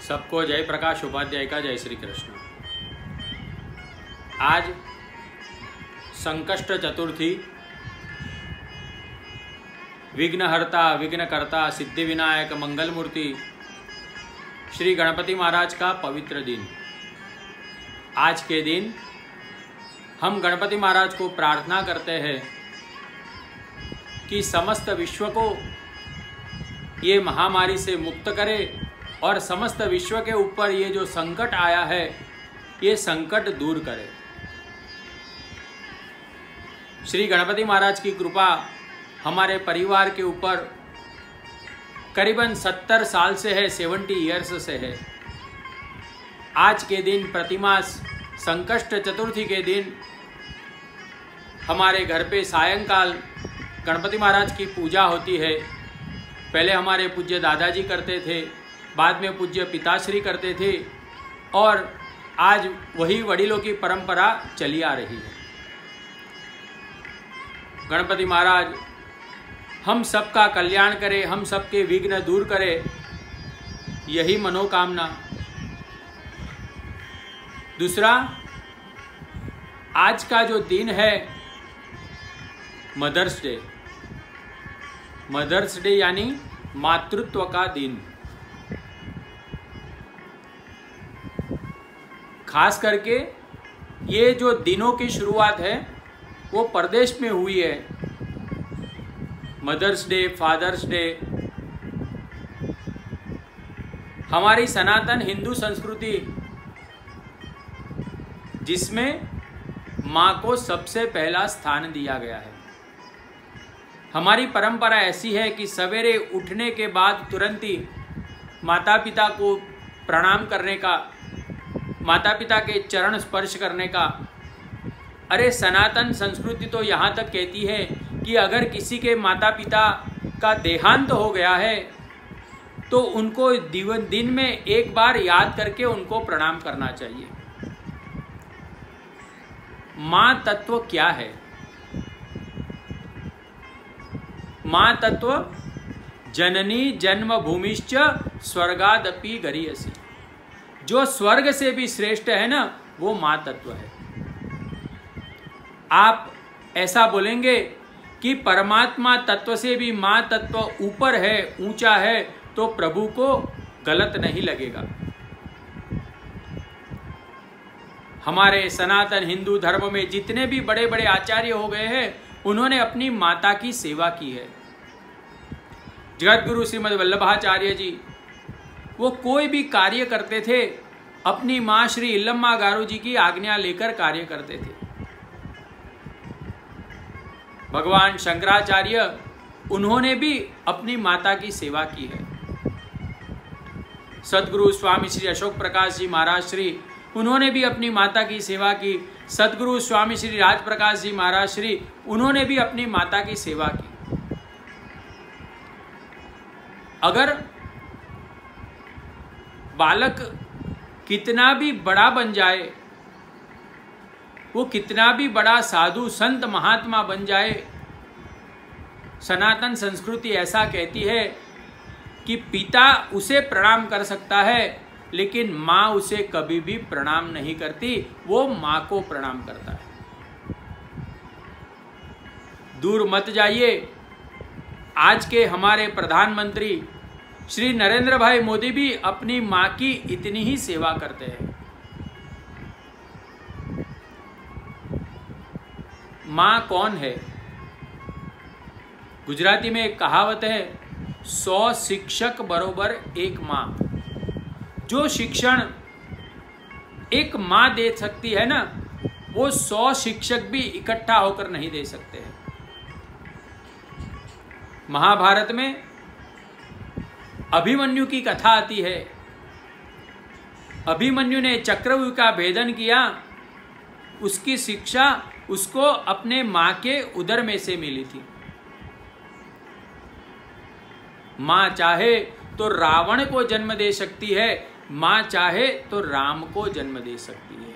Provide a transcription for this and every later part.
सबको जय प्रकाश उपाध्याय का जय श्री कृष्ण। आज संकष्ट चतुर्थी, विघ्नहर्ता विघ्नकर्ता सिद्धि विनायक मंगल मूर्ति श्री गणपति महाराज का पवित्र दिन। आज के दिन हम गणपति महाराज को प्रार्थना करते हैं कि समस्त विश्व को ये महामारी से मुक्त करे और समस्त विश्व के ऊपर ये जो संकट आया है ये संकट दूर करे। श्री गणपति महाराज की कृपा हमारे परिवार के ऊपर करीबन 70 साल से है, 70 इयर्स से है। आज के दिन प्रतिमास संकष्ट चतुर्थी के दिन हमारे घर पे सायंकाल गणपति महाराज की पूजा होती है। पहले हमारे पूज्य दादाजी करते थे, बाद में पूज्य पिताश्री करते थे और आज वही वडीलों की परंपरा चली आ रही है। गणपति महाराज हम सबका कल्याण करे, हम सबके विघ्न दूर करे, यही मनोकामना। दूसरा, आज का जो दिन है मदर्स डे। मदर्स डे यानी मातृत्व का दिन। खास करके ये जो दिनों की शुरुआत है वो परदेश में हुई है। Mother's day, father's day. हमारी सनातन हिंदू संस्कृति जिसमें माँ को सबसे पहला स्थान दिया गया है। हमारी परंपरा ऐसी है कि सवेरे उठने के बाद तुरंत ही माता पिता को प्रणाम करने का, माता पिता के चरण स्पर्श करने का। अरे सनातन संस्कृति तो यहाँ तक कहती है कि अगर किसी के माता पिता का देहांत हो गया है तो उनको दिन में एक बार याद करके उनको प्रणाम करना चाहिए। माँ तत्व क्या है? माँ तत्व जननी जन्मभूमिश्च स्वर्गादपि गरीयसी। जो स्वर्ग से भी श्रेष्ठ है ना, वो माँ तत्व है। आप ऐसा बोलेंगे कि परमात्मा तत्व से भी माँ तत्व ऊपर है, ऊंचा है, तो प्रभु को गलत नहीं लगेगा। हमारे सनातन हिंदू धर्म में जितने भी बड़े बड़े आचार्य हो गए हैं उन्होंने अपनी माता की सेवा की है। जगतगुरु श्रीमद वल्लभाचार्य जी वो कोई भी कार्य करते थे अपनी माँ श्री इल्लम्मा गारू जी की आज्ञा लेकर कार्य करते थे। भगवान शंकराचार्य उन्होंने भी अपनी माता की सेवा की है। सदगुरु स्वामी श्री अशोक प्रकाश जी महाराज श्री उन्होंने भी अपनी माता की सेवा की। सदगुरु स्वामी श्री राज प्रकाश जी महाराज श्री उन्होंने भी अपनी माता की सेवा की। अगर बालक कितना भी बड़ा बन जाए, वो कितना भी बड़ा साधु संत महात्मा बन जाए, सनातन संस्कृति ऐसा कहती है कि पिता उसे प्रणाम कर सकता है लेकिन माँ उसे कभी भी प्रणाम नहीं करती, वो माँ को प्रणाम करता है। दूर मत जाइए। आज के हमारे प्रधानमंत्री श्री नरेंद्र भाई मोदी भी अपनी माँ की इतनी ही सेवा करते हैं। माँ कौन है? गुजराती में एक कहावत है, 100 शिक्षक बरोबर एक माँ। जो शिक्षण एक माँ दे सकती है ना, वो 100 शिक्षक भी इकट्ठा होकर नहीं दे सकते हैं। महाभारत में अभिमन्यु की कथा आती है। अभिमन्यु ने चक्रव्यूह का भेदन किया, उसकी शिक्षा उसको अपने माँ के उदर में से मिली थी। माँ चाहे तो रावण को जन्म दे सकती है, माँ चाहे तो राम को जन्म दे सकती है।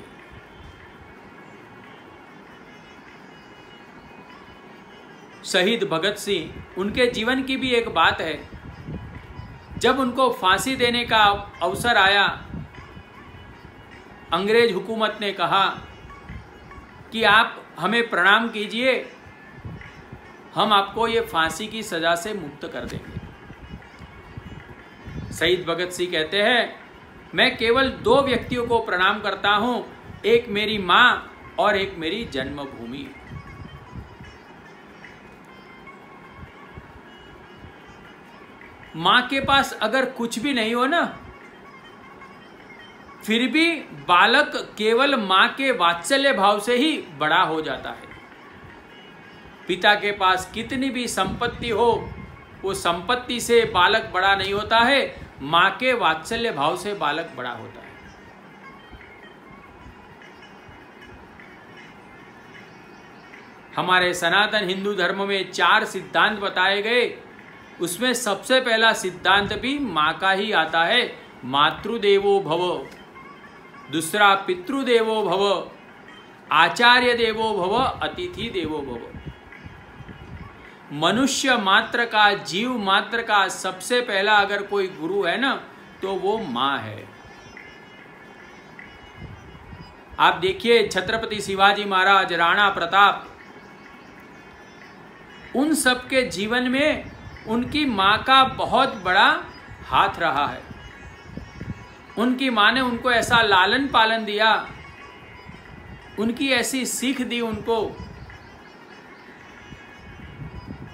शहीद भगत सिंह, उनके जीवन की भी एक बात है। जब उनको फांसी देने का अवसर आया, अंग्रेज हुकूमत ने कहा कि आप हमें प्रणाम कीजिए, हम आपको ये फांसी की सजा से मुक्त कर देंगे। शहीद भगत सिंह कहते हैं, मैं केवल 2 व्यक्तियों को प्रणाम करता हूं, एक मेरी मां और एक मेरी जन्मभूमि। मां के पास अगर कुछ भी नहीं हो ना, फिर भी बालक केवल मां के वात्सल्य भाव से ही बड़ा हो जाता है। पिता के पास कितनी भी संपत्ति हो, वो संपत्ति से बालक बड़ा नहीं होता है, मां के वात्सल्य भाव से बालक बड़ा होता है। हमारे सनातन हिंदू धर्म में 4 सिद्धांत बताए गए, उसमें सबसे पहला सिद्धांत भी मां का ही आता है, मातृदेवो भव। दूसरा पितृदेवो भव, आचार्य देवो भव, अतिथि देवो भव। मनुष्य मात्र का, जीव मात्र का सबसे पहला अगर कोई गुरु है ना, तो वो मां है। आप देखिए छत्रपति शिवाजी महाराज, राणा प्रताप, उन सबके जीवन में उनकी मां का बहुत बड़ा हाथ रहा है। उनकी मां ने उनको ऐसा लालन पालन दिया, उनकी ऐसी सीख दी उनको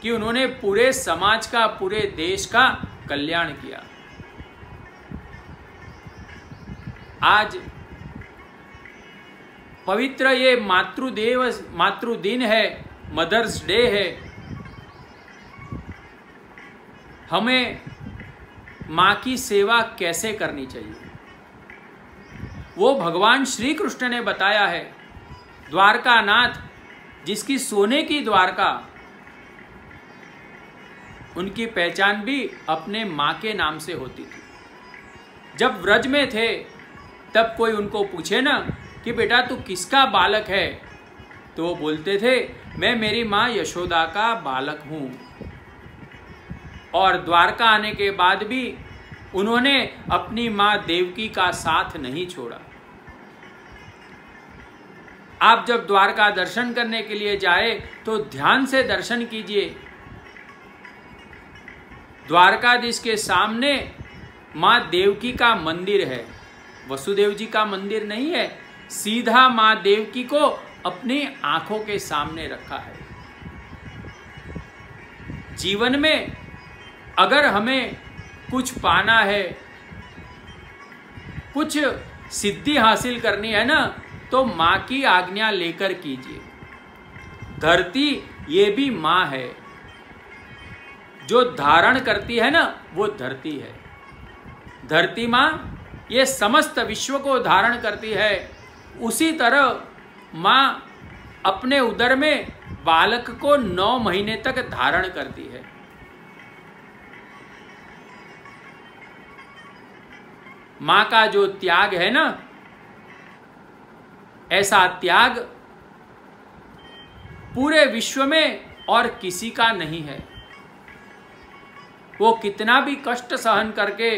कि उन्होंने पूरे समाज का, पूरे देश का कल्याण किया। आज पवित्र ये मातृदिन है, मदर्स डे है। हमें मां की सेवा कैसे करनी चाहिए, वो भगवान श्री कृष्ण ने बताया है। द्वारका नाथ, जिसकी सोने की द्वारका, उनकी पहचान भी अपने मां के नाम से होती थी। जब व्रज में थे तब कोई उनको पूछे ना कि बेटा तू किसका बालक है, तो वो बोलते थे, मैं मेरी मां यशोदा का बालक हूं। और द्वारका आने के बाद भी उन्होंने अपनी मां देवकी का साथ नहीं छोड़ा। आप जब द्वारका दर्शन करने के लिए जाए तो ध्यान से दर्शन कीजिए। द्वारकाधीश के सामने मां देवकी का मंदिर है, वसुदेव जी का मंदिर नहीं है। सीधा मां देवकी को अपनी आंखों के सामने रखा है। जीवन में अगर हमें कुछ पाना है, कुछ सिद्धि हासिल करनी है ना, तो मां की आज्ञा लेकर कीजिए। धरती ये भी मां है, जो धारण करती है ना, वो धरती है। धरती मां ये समस्त विश्व को धारण करती है। उसी तरह मां अपने उदर में बालक को 9 महीने तक धारण करती है। मां का जो त्याग है ना, ऐसा त्याग पूरे विश्व में और किसी का नहीं है। वो कितना भी कष्ट सहन करके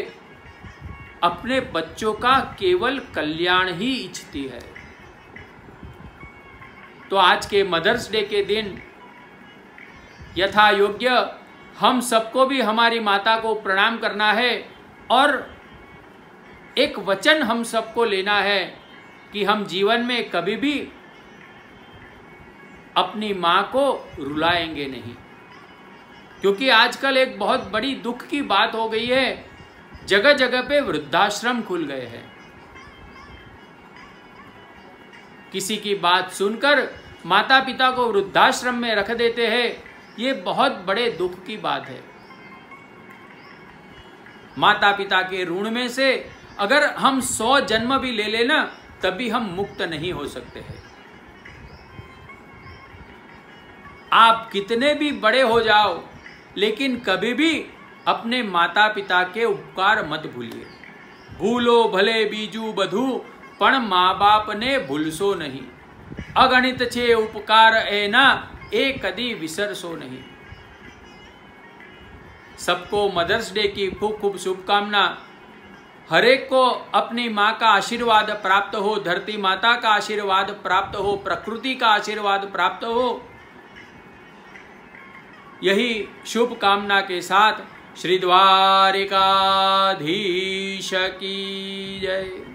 अपने बच्चों का केवल कल्याण ही इच्छती है। तो आज के मदर्स डे के दिन यथा योग्य हम सबको भी हमारी माता को प्रणाम करना है और एक वचन हम सबको लेना है कि हम जीवन में कभी भी अपनी मां को रुलाएंगे नहीं। क्योंकि आजकल एक बहुत बड़ी दुख की बात हो गई है, जगह जगह पे वृद्धाश्रम खुल गए हैं। किसी की बात सुनकर माता पिता को वृद्धाश्रम में रख देते हैं, ये बहुत बड़े दुख की बात है। माता पिता के ऋण में से अगर हम 100 जन्म भी ले लेना, तभी हम मुक्त नहीं हो सकते हैं। आप कितने भी बड़े हो जाओ, लेकिन कभी भी अपने माता पिता के उपकार मत भूलिए। भूलो भले बीजू बधु, पण माँ बाप ने भूलसो नहीं। अगणित छे उपकार एना, एक कदी विसरसो नहीं। सबको मदर्स डे की खूब खूब शुभकामना। हर एक को अपनी माँ का आशीर्वाद प्राप्त हो, धरती माता का आशीर्वाद प्राप्त हो, प्रकृति का आशीर्वाद प्राप्त हो। यही शुभ कामना के साथ श्री द्वारिकाधीश की जय।